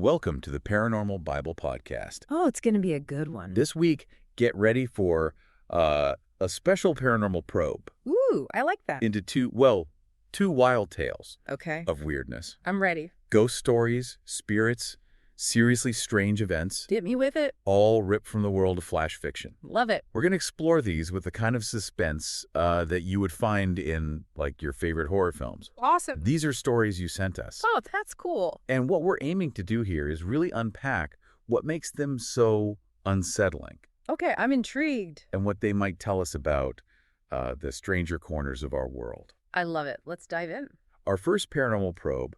Welcome to the Paranormal Bible Podcast. Oh, it's going to be a good one. This week, get ready for a special paranormal probe Ooh, I like that. into two wild tales Okay. of weirdness. I'm ready. Ghost stories, spirits, seriously strange events, Hit me with it. all ripped from the world of flash fiction. Love it. We're going to explore these with the kind of suspense that you would find in, like, your favorite horror films. Awesome. These are stories you sent us. Oh, that's cool. And what we're aiming to do here is really unpack what makes them so unsettling Okay, I'm intrigued. and what they might tell us about the stranger corners of our world. I love it. Let's dive in. Our first paranormal probe,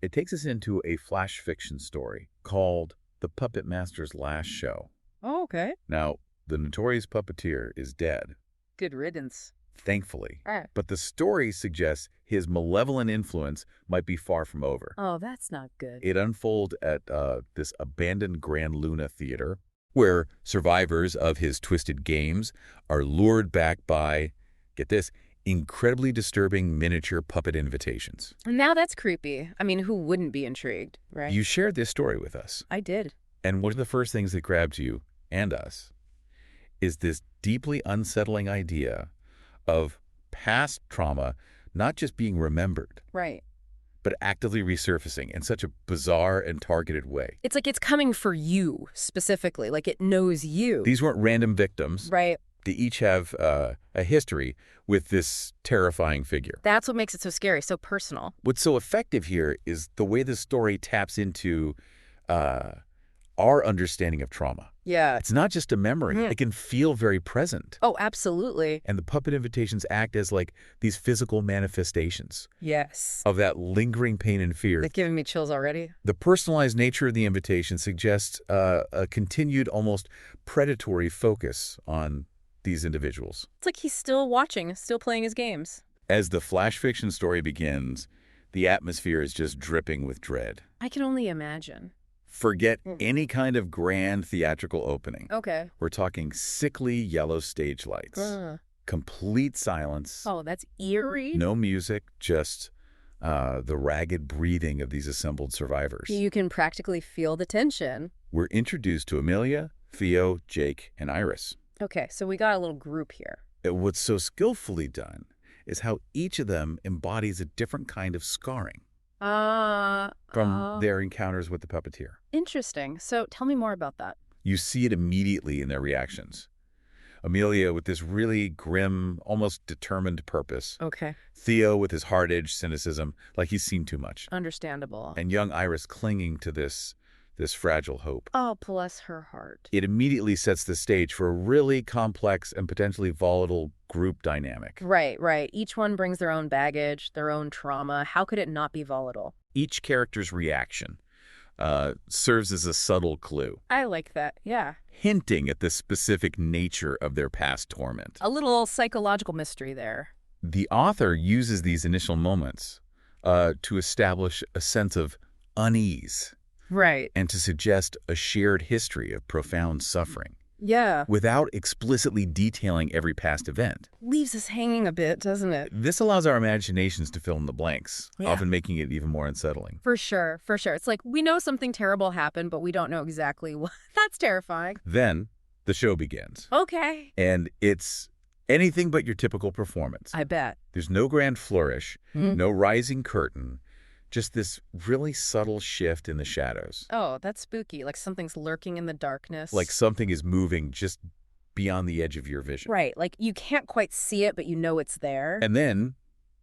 it takes us into a flash fiction story called The Puppet Master's Last Show. Oh, okay. Now, the notorious puppeteer is dead, Good riddance. thankfully. All right. But the story suggests his malevolent influence might be far from over. Oh, that's not good. It unfolds at this abandoned Grand Luna Theater, where survivors of his twisted games are lured back by, get this, incredibly disturbing miniature puppet invitations. Now that's creepy. I mean, who wouldn't be intrigued, right? You shared this story with us, I did. and one of the first things that grabbed you and us is this deeply unsettling idea of past trauma not just being remembered, Right. but actively resurfacing in such a bizarre and targeted way. It's like it's coming for you specifically, like it knows you. These weren't random victims. Right. They each have a history with this terrifying figure. That's what makes it so scary, so personal. What's so effective here is the way the story taps into our understanding of trauma. Yeah. It's not just a memory. Mhm. It can feel very present. Oh, absolutely. And the puppet invitations act as like these physical manifestations Yes. of that lingering pain and fear. It's giving me chills already. The personalized nature of the invitation suggests a continued, almost predatory focus on these individuals. It's like he's still watching, still playing his games. As the flash fiction story begins, the atmosphere is just dripping with dread. I can only imagine. Forget any kind of grand theatrical opening. Okay. We're talking sickly yellow stage lights, complete silence, Oh, that's eerie. no music, just the ragged breathing of these assembled survivors. You can practically feel the tension. We're introduced to Amelia, Theo, Jake, and Iris. Okay, so we got a little group here. What's so skillfully done is how each of them embodies a different kind of scarring from their encounters with the puppeteer. Interesting. So tell me more about that. You see it immediately in their reactions. Amelia with this really grim, almost determined purpose. Okay. Theo with his hard-edged cynicism, like he's seen too much. Understandable. And young Iris clinging to this fragile hope. Oh, bless her heart. It immediately sets the stage for a really complex and potentially volatile group dynamic. Right, right. Each one brings their own baggage, their own trauma. How could it not be volatile? Each character's reaction serves as a subtle clue, I like that. Yeah. hinting at the specific nature of their past torment. A little psychological mystery there. The author uses these initial moments to establish a sense of unease Right. and to suggest a shared history of profound suffering, Yeah. without explicitly detailing every past event. Leaves us hanging a bit, doesn't it? This allows our imaginations to fill in the blanks, Yeah. often making it even more unsettling. For sure, for sure. It's like we know something terrible happened, but we don't know exactly what. That's terrifying. Then the show begins, Okay. and it's anything but your typical performance. I bet. There's no grand flourish, Mhm. no rising curtain, just this really subtle shift in the shadows. Oh, that's spooky. Like something's lurking in the darkness. Like something is moving just beyond the edge of your vision. Right. Like you can't quite see it, but you know it's there. And then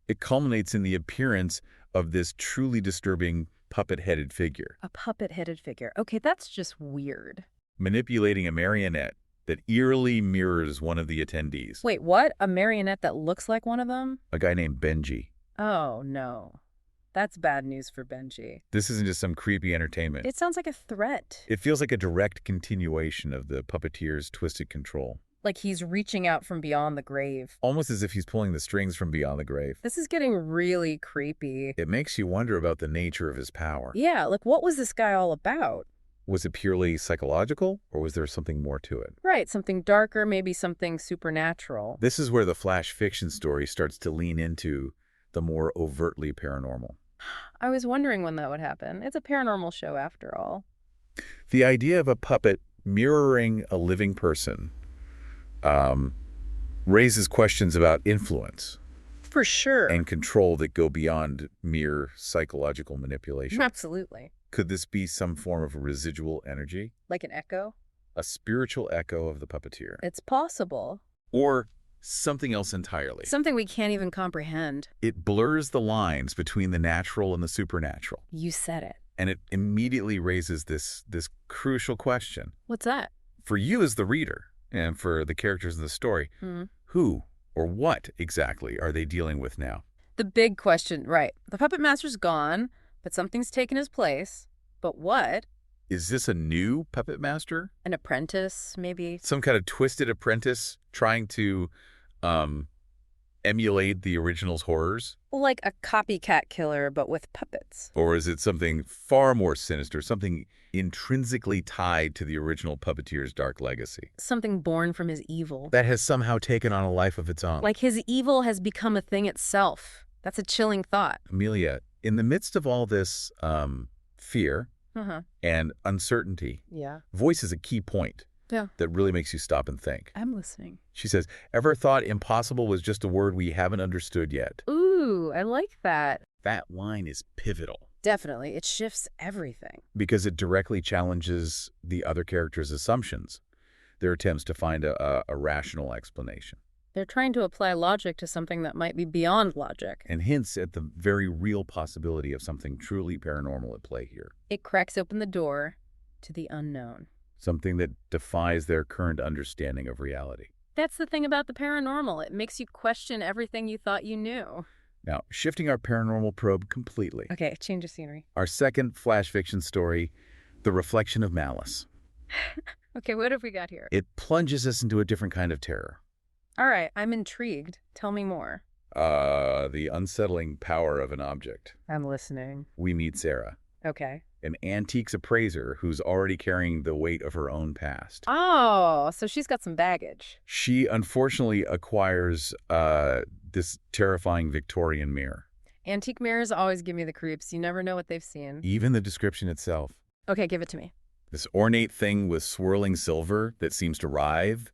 it culminates in the appearance of this truly disturbing puppet-headed figure, A puppet-headed figure. Okay, that's just weird. manipulating a marionette that eerily mirrors one of the attendees, Wait, what? A marionette that looks like one of them? a guy named Benji. Oh, no. That's bad news for Benji. This isn't just some creepy entertainment. It sounds like a threat. It feels like a direct continuation of the puppeteer's twisted control, Like he's reaching out from beyond the grave. almost as if he's pulling the strings from beyond the grave. This is getting really creepy. It makes you wonder about the nature of his power. Yeah, like what was this guy all about? Was it purely psychological, or was there something more to it? Right, something darker, maybe something supernatural. This is where the flash fiction story starts to lean into the more overtly paranormal. I was wondering when that would happen. It's a paranormal show after all. The idea of a puppet mirroring a living person um, raises questions about influence For sure. and control that go beyond mere psychological manipulation. Absolutely. Could this be some form of residual energy? Like an echo? A spiritual echo of the puppeteer? It's possible. Or something else entirely? Something we can't even comprehend. It blurs the lines between the natural and the supernatural. You said it. And it immediately raises this crucial question. What's that? For you as the reader, and for the characters in the story, who or what exactly are they dealing with now? The big question, right. The puppet master's gone, but something's taken his place. But what? Is this a new puppet master? An apprentice, maybe? Some kind of twisted apprentice trying to emulate the original's horrors? Like a copycat killer, but with puppets. Or is it something far more sinister, something intrinsically tied to the original puppeteer's dark legacy? Something born from his evil. That has somehow taken on a life of its own. Like his evil has become a thing itself. That's a chilling thought. Amelia, in the midst of all this fear and uncertainty, voice is a key point that really makes you stop and think. I'm listening. She says, ever thought impossible was just a word we haven't understood yet? Ooh, I like that. That line is pivotal. Definitely. It shifts everything. Because it directly challenges the other characters' assumptions, their attempts to find a rational explanation. They're trying to apply logic to something that might be beyond logic. And hints at the very real possibility of something truly paranormal at play here. It cracks open the door to the unknown. Something that defies their current understanding of reality. That's the thing about the paranormal. It makes you question everything you thought you knew. Now, shifting our paranormal probe completely. Okay, change of scenery. Our second flash fiction story, The Reflection of Malice. Okay, what have we got here? It plunges us into a different kind of terror. All right, I'm intrigued. Tell me more. The unsettling power of an object. I'm listening. We meet Sarah, Okay. an antiques appraiser who's already carrying the weight of her own past. Oh, so she's got some baggage. She unfortunately acquires this terrifying Victorian mirror. Antique mirrors always give me the creeps. You never know what they've seen. Even the description itself. Okay, give it to me. This ornate thing with swirling silver that seems to writhe,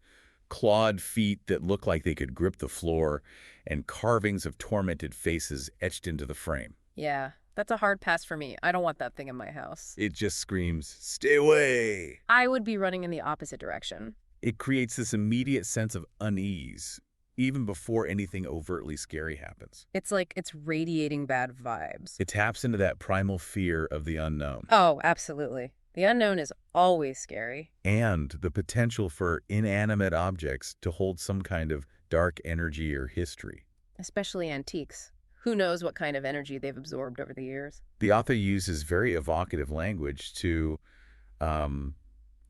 clawed feet that look like they could grip the floor, and carvings of tormented faces etched into the frame. Yeah, that's a hard pass for me. I don't want that thing in my house. It just screams, "Stay away!" I would be running in the opposite direction. It creates this immediate sense of unease, even before anything overtly scary happens. It's like it's radiating bad vibes. It taps into that primal fear of the unknown. Oh, absolutely. The unknown is always scary. And the potential for inanimate objects to hold some kind of dark energy or history. Especially antiques. Who knows what kind of energy they've absorbed over the years. The author uses very evocative language to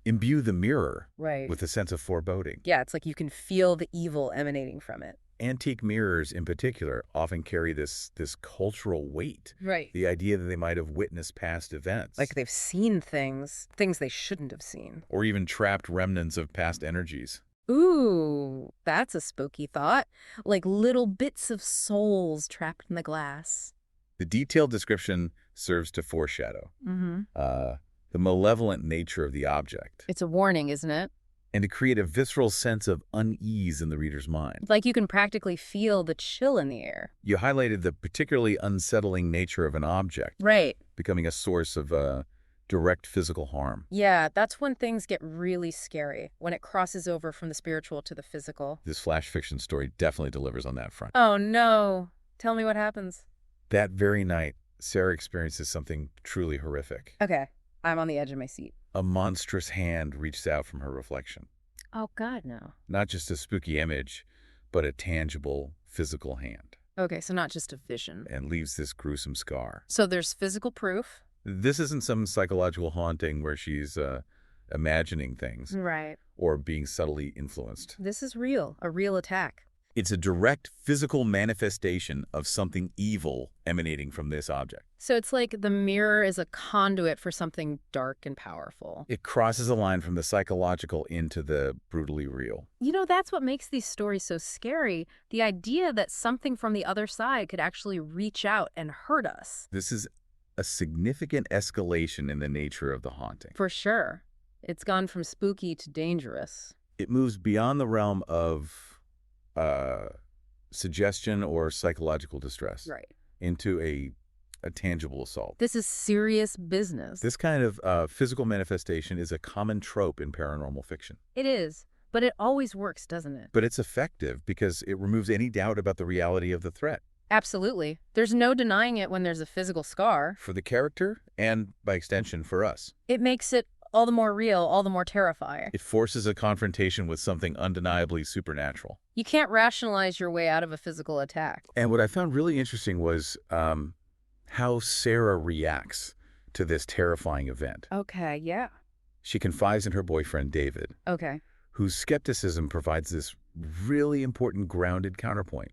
imbue the mirror with a sense of foreboding. Yeah, it's like you can feel the evil emanating from it. Antique mirrors, in particular, often carry this cultural weight. Right. The idea that they might have witnessed past events. Like they've seen things they shouldn't have seen. Or even trapped remnants of past energies. Ooh, that's a spooky thought. Like little bits of souls trapped in the glass. The detailed description serves to foreshadow the malevolent nature of the object. It's a warning, isn't it? And to create a visceral sense of unease in the reader's mind. Like you can practically feel the chill in the air. You highlighted the particularly unsettling nature of an object. Right. Becoming a source of direct physical harm. Yeah, that's when things get really scary, when it crosses over from the spiritual to the physical. This flash fiction story definitely delivers on that front. Oh, no. Tell me what happens. That very night, Sarah experiences something truly horrific. Okay, I'm on the edge of my seat. A monstrous hand reaches out from her reflection. Oh, God, no. Not just a spooky image, but a tangible, physical hand. Okay, so not just a vision. And leaves this gruesome scar. So there's physical proof? This isn't some psychological haunting where she's imagining things. Right. Or being subtly influenced. This is real, a real attack. It's a direct physical manifestation of something evil emanating from this object. So it's like the mirror is a conduit for something dark and powerful. It crosses a line from the psychological into the brutally real. You know, that's what makes these stories so scary. The idea that something from the other side could actually reach out and hurt us. This is a significant escalation in the nature of the haunting. For sure. It's gone from spooky to dangerous. It moves beyond the realm of suggestion or psychological distress into a tangible assault. This is serious business. This kind of physical manifestation is a common trope in paranormal fiction. It is, but it always works, doesn't it? But it's effective because it removes any doubt about the reality of the threat. Absolutely. There's no denying it when there's a physical scar. For the character and, by extension, for us. It makes it all the more real, all the more terrifying. It forces a confrontation with something undeniably supernatural. You can't rationalize your way out of a physical attack. And what I found really interesting was how Sarah reacts to this terrifying event. Okay, yeah. She confides in her boyfriend, David, Okay. whose skepticism provides this really important grounded counterpoint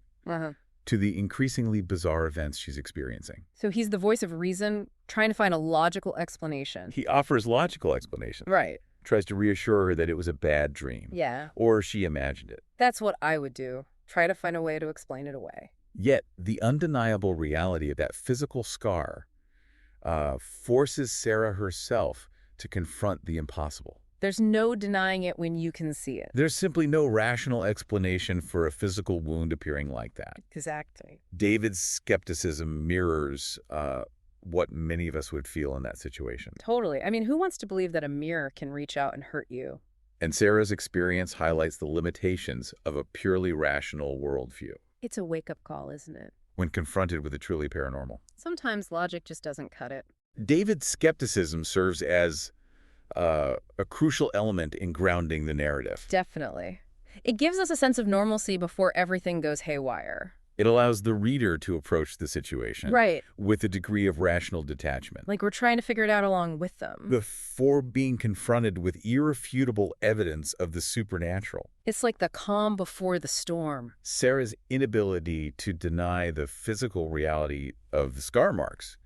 to the increasingly bizarre events she's experiencing. So he's the voice of reason, trying to find a logical explanation. He offers logical explanations. Right. Tries to reassure her that it was a bad dream. Yeah. Or she imagined it. That's what I would do. Try to find a way to explain it away. Yet, the undeniable reality of that physical scar forces Sarah herself to confront the impossible. There's no denying it when you can see it. There's simply no rational explanation for a physical wound appearing like that. Exactly. David's skepticism mirrors what many of us would feel in that situation. Totally. I mean, who wants to believe that a mirror can reach out and hurt you? And Sarah's experience highlights the limitations of a purely rational worldview It's a wake-up call, isn't it? when confronted with the truly paranormal. Sometimes logic just doesn't cut it. David's skepticism serves as a crucial element in grounding the narrative. Definitely. It gives us a sense of normalcy before everything goes haywire. It allows the reader to approach the situation with a degree of rational detachment. Like we're trying to figure it out along with them. Before being confronted with irrefutable evidence of the supernatural. It's like the calm before the storm. Sarah's inability to deny the physical reality of the scar marks,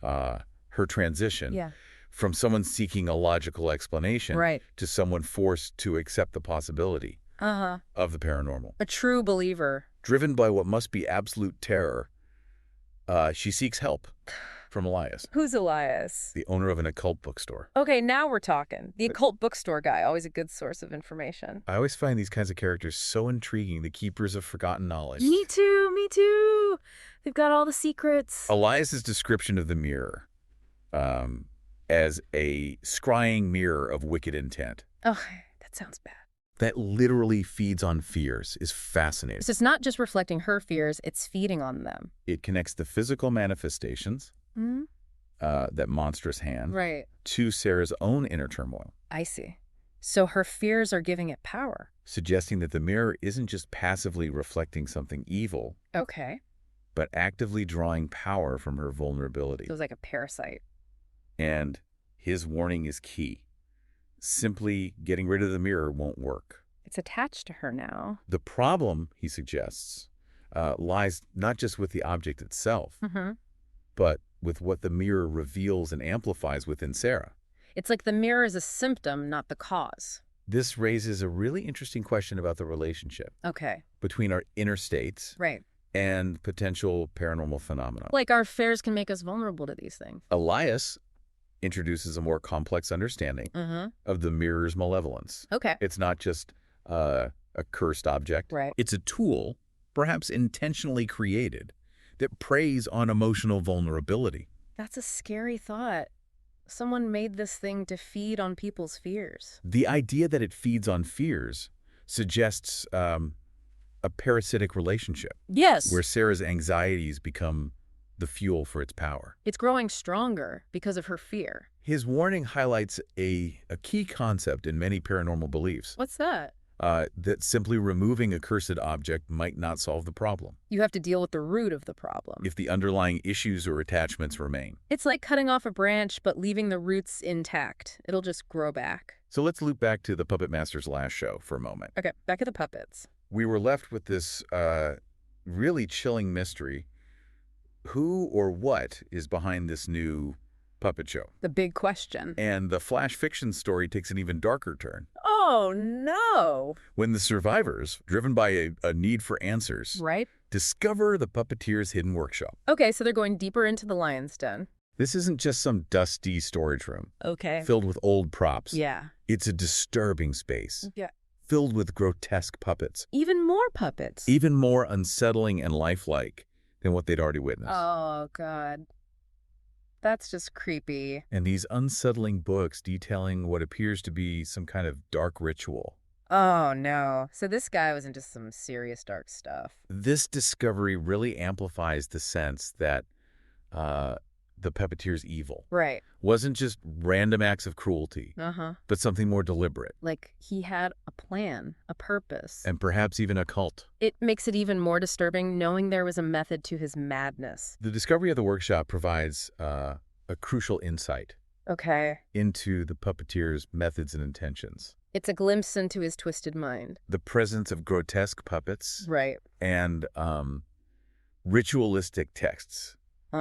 her transition from someone seeking a logical explanation to someone forced to accept the possibility of the paranormal. A true believer. Driven by what must be absolute terror, she seeks help from Elias. Who's Elias? The owner of an occult bookstore. Okay, now we're talking. The occult bookstore guy, always a good source of information. I always find these kinds of characters so intriguing, the keepers of forgotten knowledge. Me too, me too. They've got all the secrets. Elias's description of the mirror as a scrying mirror of wicked intent. Oh, that sounds bad. That literally feeds on fears is fascinating. So it's not just reflecting her fears, it's feeding on them. It connects the physical manifestations, that monstrous hand, to Sarah's own inner turmoil. I see. So her fears are giving it power. Suggesting that the mirror isn't just passively reflecting something evil, but actively drawing power from her vulnerability. So it was like a parasite. And his warning is key. Simply getting rid of the mirror won't work. It's attached to her now. The problem, he suggests, lies not just with the object itself, but with what the mirror reveals and amplifies within Sarah. It's like the mirror is a symptom, not the cause. This raises a really interesting question about the relationship between our inner states and potential paranormal phenomena. Like our fears can make us vulnerable to these things. Elias introduces a more complex understanding of the mirror's malevolence. It's not just a cursed object. It's a tool, perhaps intentionally created, that preys on emotional vulnerability. That's a scary thought. Someone made this thing to feed on people's fears. The idea that it feeds on fears suggests a parasitic relationship. Yes. Where Sarah's anxieties become the fuel for its power. It's growing stronger because of her fear. His warning highlights a key concept in many paranormal beliefs. What's that? That simply removing a cursed object might not solve the problem. You have to deal with the root of the problem. If the underlying issues or attachments remain. It's like cutting off a branch but leaving the roots intact. It'll just grow back. So let's loop back to the Puppet Master's last show for a moment. Okay, back at the puppets. we were left with this really chilling mystery. Who or what is behind this new puppet show? The big question. And the flash fiction story takes an even darker turn. Oh, no. When the survivors, driven by a need for answers, Right? discover the puppeteer's hidden workshop. Okay, so they're going deeper into the lion's den. This isn't just some dusty storage room Okay. filled with old props. Yeah. It's a disturbing space. Yeah. Filled with grotesque puppets. Even more puppets. Even more unsettling and lifelike than what they'd already witnessed. Oh, God. That's just creepy. And these unsettling books detailing what appears to be some kind of dark ritual. Oh, no. So this guy was into some serious dark stuff. This discovery really amplifies the sense that the puppeteer's evil Right. wasn't just random acts of cruelty, Uh-huh. but something more deliberate, Like he had a plan, a purpose. and perhaps even a cult. It makes it even more disturbing knowing there was a method to his madness. The discovery of the workshop provides a crucial insight Okay. into the puppeteer's methods and intentions. It's a glimpse into his twisted mind. The presence of grotesque puppets Right. and ritualistic texts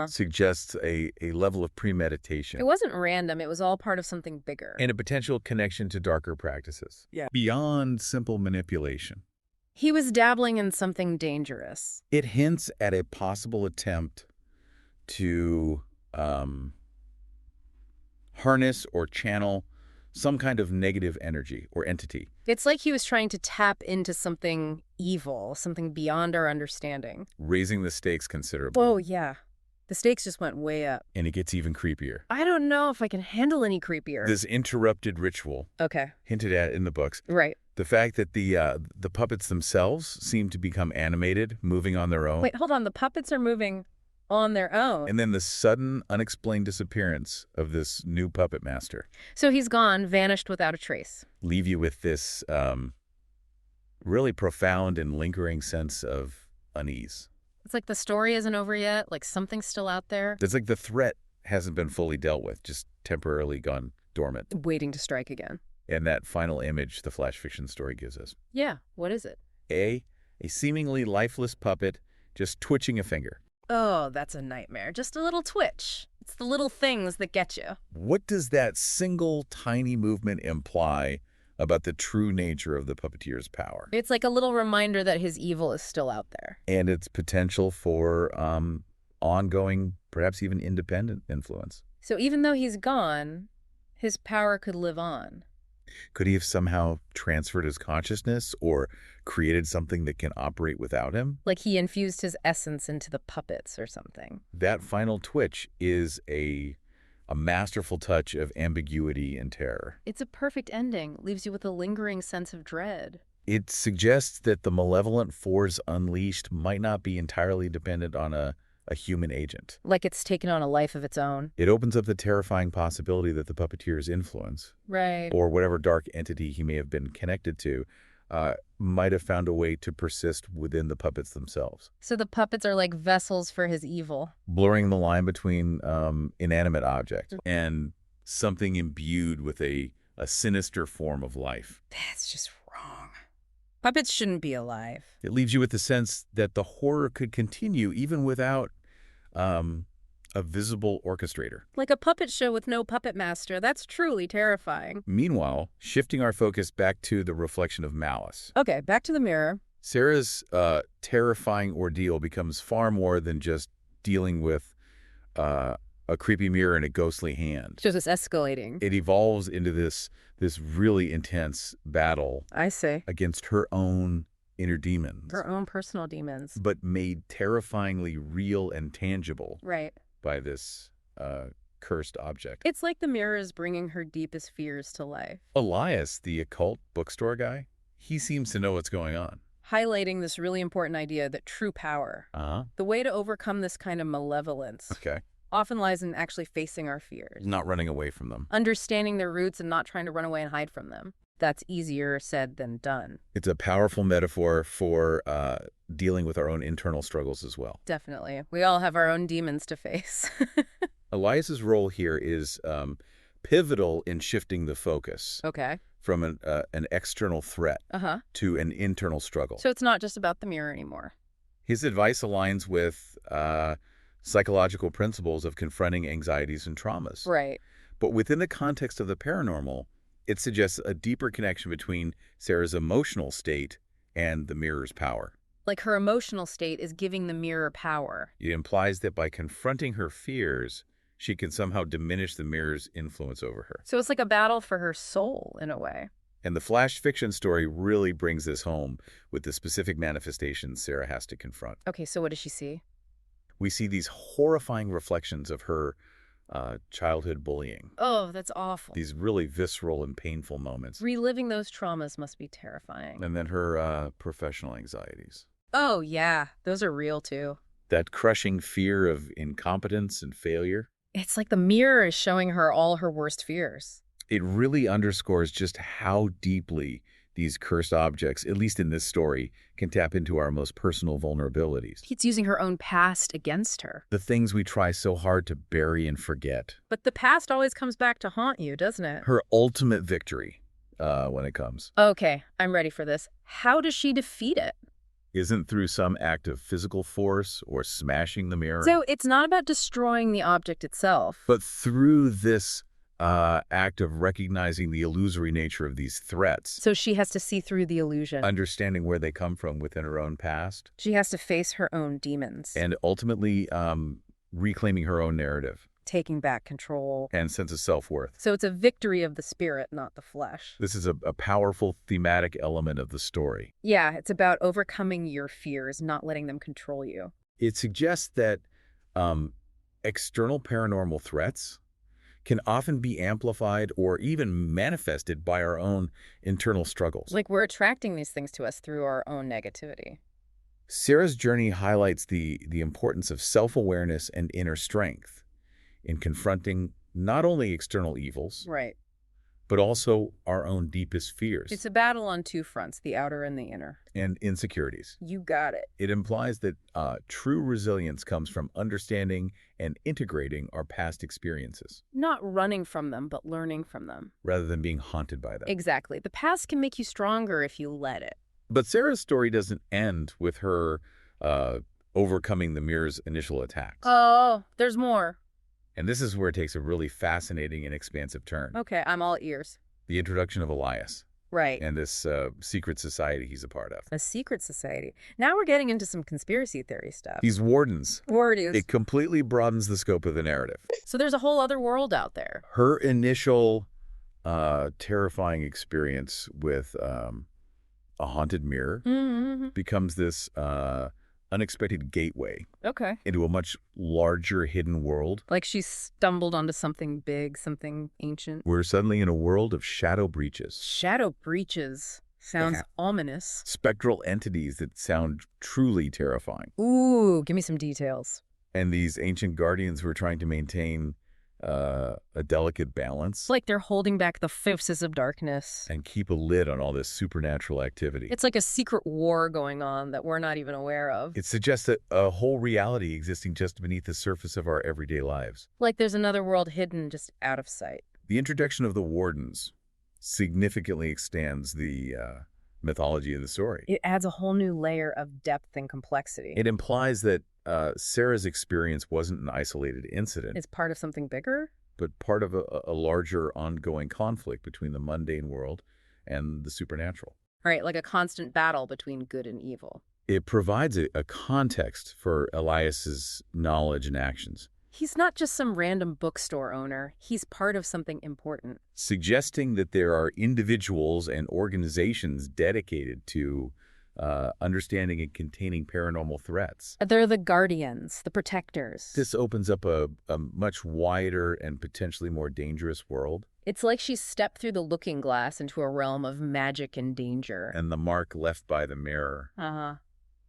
suggests a level of premeditation It wasn't random. It was all part of something bigger. and a potential connection to darker practices. Yeah. Beyond simple manipulation. He was dabbling in something dangerous. It hints at a possible attempt to harness or channel some kind of negative energy or entity. It's like he was trying to tap into something evil, something beyond our understanding. Raising the stakes considerably. Oh, yeah. The stakes just went way up. And it gets even creepier. I don't know if I can handle any creepier. This interrupted ritual, Okay. hinted at in the books, Right. the fact that the puppets themselves seem to become animated, moving on their own, Wait, hold on. The puppets are moving on their own. and then the sudden, unexplained disappearance of this new puppet master So he's gone, vanished without a trace. leave you with this really profound and lingering sense of unease. It's like the story isn't over yet, like something's still out there, It's like the threat hasn't been fully dealt with, just temporarily gone dormant. waiting to strike again. And that final image the flash fiction story gives us. Yeah, what is it? A seemingly lifeless puppet just twitching a finger. Oh, that's a nightmare. Just a little twitch. It's the little things that get you. What does that single tiny movement imply about the true nature of the puppeteer's power It's like a little reminder that his evil is still out there. and its potential for ongoing, perhaps even independent influence? So even though he's gone, his power could live on. Could he have somehow transferred his consciousness or created something that can operate without him? Like he infused his essence into the puppets or something. That final twitch is a masterful touch of ambiguity and terror. It's a perfect ending. Leaves you with a lingering sense of dread. It suggests that the malevolent force unleashed might not be entirely dependent on a human agent. Like it's taken on a life of its own. It opens up the terrifying possibility that the puppeteer's influence, Right. or whatever dark entity he may have been connected to, might have found a way to persist within the puppets themselves, So the puppets are like vessels for his evil. blurring the line between inanimate object and something imbued with a sinister form of life. That's just wrong. Puppets shouldn't be alive. It leaves you with the sense that the horror could continue even without a visible orchestrator. Like a puppet show with no puppet master. That's truly terrifying. Meanwhile, shifting our focus back to the reflection of malice, Okay, back to the mirror. Sarah's terrifying ordeal becomes far more than just dealing with a creepy mirror and a ghostly hand. Just it's escalating. It evolves into this really intense battle I see. against her own inner demons, Her own personal demons. but made terrifyingly real and tangible Right. by this cursed object. It's like the mirror is bringing her deepest fears to life, Elias, the occult bookstore guy, he seems to know what's going on. highlighting this really important idea that true power, the way to overcome this kind of malevolence, Okay. often lies in actually facing our fears, Not running away from them. understanding their roots and not trying to run away and hide from them. That's easier said than done. It's a powerful metaphor for dealing with our own internal struggles as well. Definitely. We all have our own demons to face. Elias's role here is pivotal in shifting the focus Okay. from an external threat Uh-huh. to an internal struggle. So it's not just about the mirror anymore. His advice aligns with psychological principles of confronting anxieties and traumas. Right. But within the context of the paranormal, it suggests a deeper connection between Sarah's emotional state and the mirror's power. Like her emotional state is giving the mirror power. It implies that by confronting her fears, she can somehow diminish the mirror's influence over her. So it's like a battle for her soul, in a way. And the flash fiction story really brings this home with the specific manifestations Sarah has to confront. Okay, so what does she see? We see these horrifying reflections of her childhood bullying. Oh, that's awful. These really visceral and painful moments. Reliving those traumas must be terrifying. And then her professional anxieties. Oh, yeah. Those are real, too. That crushing fear of incompetence and failure. It's like the mirror is showing her all her worst fears. It really underscores just how deeply these cursed objects, at least in this story, can tap into our most personal vulnerabilities. It's using her own past against her. The things we try so hard to bury and forget. But the past always comes back to haunt you, doesn't it? Her ultimate victory, when it comes, Okay, I'm ready for this. How does she defeat it? isn't through some act of physical force or smashing the mirror, So it's not about destroying the object itself. but through this act of recognizing the illusory nature of these threats, So she has to see through the illusion. understanding where they come from within her own past, She has to face her own demons. and ultimately reclaiming her own narrative Taking back control. and sense of self-worth. So it's a victory of the spirit, not the flesh. This is a powerful thematic element of the story. Yeah, it's about overcoming your fears, not letting them control you. It suggests that external paranormal threats can often be amplified or even manifested by our own internal struggles. Like we're attracting these things to us through our own negativity. Sarah's journey highlights the importance of self-awareness and inner strength in confronting not only external evils, Right. but also our own deepest fears It's a battle on two fronts, the outer and the inner. and insecurities. You got it. It implies that true resilience comes from understanding and integrating our past experiences Not running from them, but learning from them. rather than being haunted by them. Exactly. The past can make you stronger if you let it. But Sarah's story doesn't end with her overcoming the mirror's initial attacks. Oh, there's more. And this is where it takes a really fascinating and expansive turn. Okay, I'm all ears. The introduction of Elias Right. and this secret society he's a part of. A secret society. Now we're getting into some conspiracy theory stuff. These wardens. Word is. It completely broadens the scope of the narrative. So there's a whole other world out there. Her initial terrifying experience with a haunted mirror Mm-hmm. becomes this unexpected gateway Okay. into a much larger hidden world. Like she stumbled onto something big, something ancient. We're suddenly in a world of shadow breaches, Shadow breaches. Sounds Yeah. ominous. spectral entities that sound truly terrifying. Ooh, give me some details. And these ancient guardians were trying to maintain a delicate balance It's like they're holding back the forces of darkness. and keep a lid on all this supernatural activity. It's like a secret war going on that we're not even aware of. It suggests a whole reality existing just beneath the surface of our everyday lives. Like there's another world hidden just out of sight. The introduction of the wardens significantly extends the mythology of the story. It adds a whole new layer of depth and complexity. It implies that Sarah's experience wasn't an isolated incident, It's part of something bigger? but part of a larger ongoing conflict between the mundane world and the supernatural. Right, like a constant battle between good and evil. It provides a context for Elias's knowledge and actions, He's not just some random bookstore owner. He's part of something important. suggesting that there are individuals and organizations dedicated to understanding and containing paranormal threats. They're the guardians, the protectors. This opens up a much wider and potentially more dangerous world, It's like she stepped through the looking glass into a realm of magic and danger. and the mark left by the mirror, Uh-huh.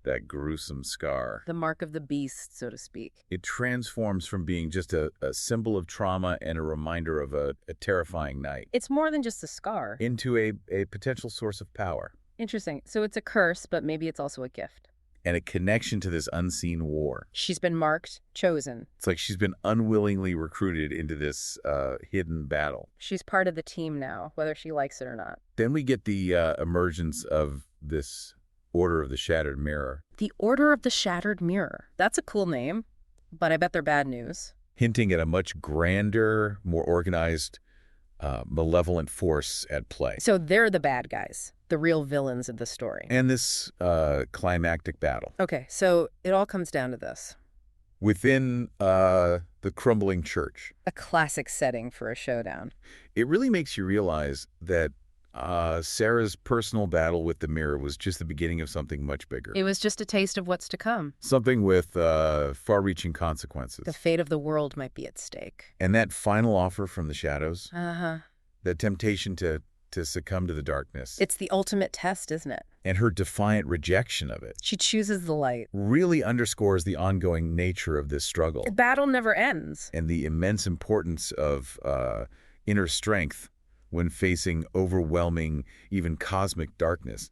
that gruesome scar, The mark of the beast, so to speak. it transforms from being just a symbol of trauma and a reminder of a terrifying night It's more than just a scar. into a potential source of power. Interesting. So it's a curse, but maybe it's also a gift. and a connection to this unseen war. She's been marked, chosen. It's like she's been unwillingly recruited into this hidden battle. She's part of the team now, whether she likes it or not. Then we get the emergence of this Order of the Shattered Mirror. The Order of the Shattered Mirror. That's a cool name, but I bet they're bad news. Hinting at a much grander, more organized, malevolent force at play. So they're the bad guys, the real villains of the story. And this climactic battle. Okay, so it all comes down to this. Within the crumbling church. A classic setting for a showdown. It really makes you realize that Sarah's personal battle with the mirror was just the beginning of something much bigger. It was just a taste of what's to come. Something with far-reaching consequences. The fate of the world might be at stake. And that final offer from the shadows, Uh-huh. that temptation to succumb to the darkness. It's the ultimate test, isn't it? And her defiant rejection of it She chooses the light. really underscores the ongoing nature of this struggle. The battle never ends. And the immense importance of inner strength when facing overwhelming, even cosmic darkness.